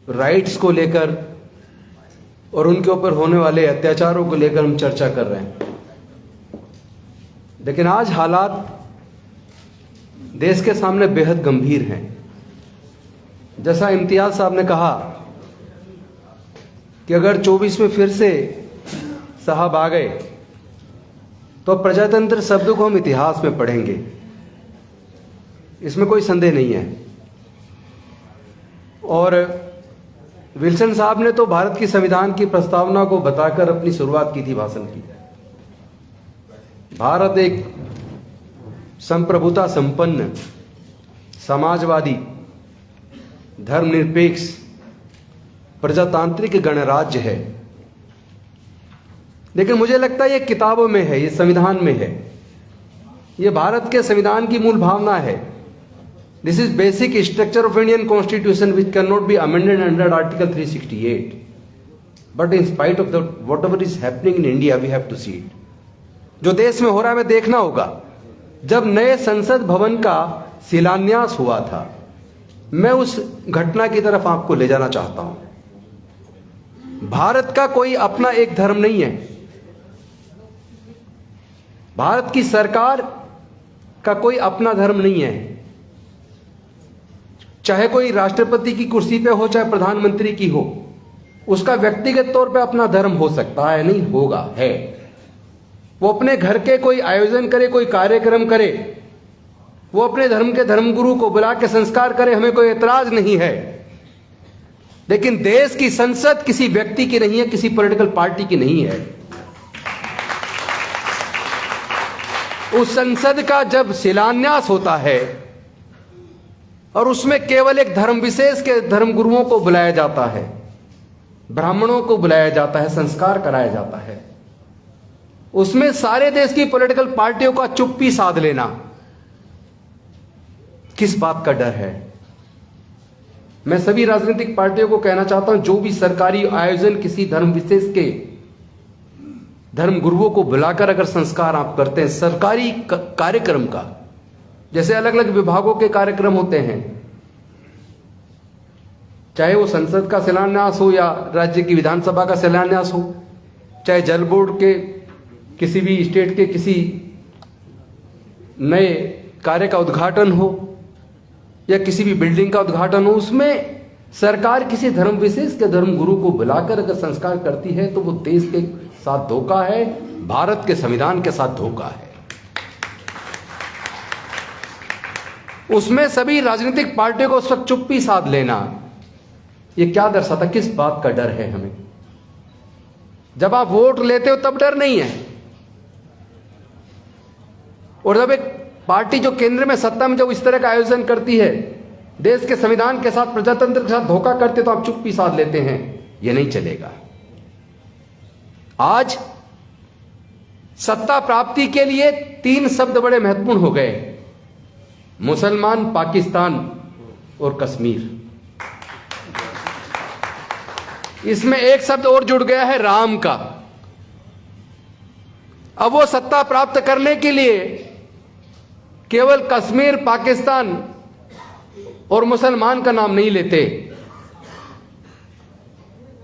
Rights को लेकर और उनके ऊपर होने वाले अत्याचारों को लेकर हम चर्चा कर रहे हैं। लेकिन आज हालात देश के सामने बेहद गंभीर हैं। जैसा इम्तियाज साहब ने कहा कि अगर 24 में फिर से साहब आ गए तो प्रजातंत्र शब्द को हम इतिहास में पढ़ेंगे, इसमें कोई संदेह नहीं है। और विल्सन साहब ने तो भारत की संविधान की प्रस्तावना को बताकर अपनी शुरुआत की थी भाषण की। भारत एक संप्रभुता संपन्न, समाजवादी, धर्मनिरपेक्ष, प्रजातांत्रिक गणराज्य है। लेकिन मुझे लगता है ये किताबों में है, ये संविधान में है, ये भारत के संविधान की मूल भावना है। This is basic structure of Indian constitution which can not be amended under article 368, but in spite of the whatever is happening in India we have to see it. जो देश में हो रहा है हमें देखना होगा। जब नए संसद भवन का शिलान्यास हुआ था, मैं उस घटना की तरफ आपको ले जाना चाहता हूं। भारत का कोई अपना एक धर्म नहीं है। भारत की सरकार का कोई अपना धर्म नहीं है। चाहे कोई राष्ट्रपति की कुर्सी पे हो, चाहे प्रधानमंत्री की हो, उसका व्यक्तिगत तौर पे अपना धर्म हो सकता है, नहीं होगा, है। वो अपने घर के कोई आयोजन करे, कोई कार्यक्रम करे, वो अपने धर्म के धर्मगुरु को बुला के संस्कार करे, हमें कोई एतराज नहीं है। लेकिन देश की संसद किसी व्यक्ति की नहीं है, किसी पॉलिटिकल पार्टी की नहीं है। उस संसद का जब शिलान्यास होता है और उसमें केवल एक धर्म विशेष के धर्मगुरुओं को बुलाया जाता है, ब्राह्मणों को बुलाया जाता है, संस्कार कराया जाता है, उसमें सारे देश की पॉलिटिकल पार्टियों का चुप्पी साध लेना किस बात का डर है? मैं सभी राजनीतिक पार्टियों को कहना चाहता हूं, जो भी सरकारी आयोजन किसी धर्म विशेष के धर्म गुरुओं को बुलाकर अगर संस्कार आप करते हैं, सरकारी कार्यक्रम का, जैसे अलग अलग विभागों के कार्यक्रम होते हैं, चाहे वो संसद का शिलान्यास हो या राज्य की विधानसभा का शिलान्यास हो, चाहे जल बोर्ड के किसी भी स्टेट के किसी नए कार्य का उद्घाटन हो या किसी भी बिल्डिंग का उद्घाटन हो, उसमें सरकार किसी धर्म विशेष के धर्म गुरु को बुलाकर अगर संस्कार करती है तो वो देश के साथ धोखा है, भारत के संविधान के साथ धोखा है। उसमें सभी राजनीतिक पार्टियों को उस वक्त चुप्पी साध लेना, ये क्या दर्शाता, किस बात का डर है हमें? जब आप वोट लेते हो तब डर नहीं है, और जब एक पार्टी जो केंद्र में सत्ता में जब इस तरह का आयोजन करती है, देश के संविधान के साथ, प्रजातंत्र के साथ धोखा करते, तो आप चुप्पी साध लेते हैं। यह नहीं चलेगा। आज सत्ता प्राप्ति के लिए 3 शब्द बड़े महत्वपूर्ण हो गए: मुसलमान, पाकिस्तान और कश्मीर। इसमें एक शब्द और जुड़ गया है, राम का। अब वो सत्ता प्राप्त करने के लिए केवल कश्मीर, पाकिस्तान और मुसलमान का नाम नहीं लेते,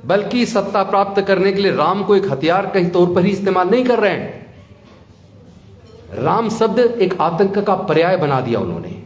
बल्कि सत्ता प्राप्त करने के लिए राम को एक हथियार के तौर पर ही इस्तेमाल नहीं कर रहे हैं। राम शब्द एक आतंक का पर्याय बना दिया उन्होंने।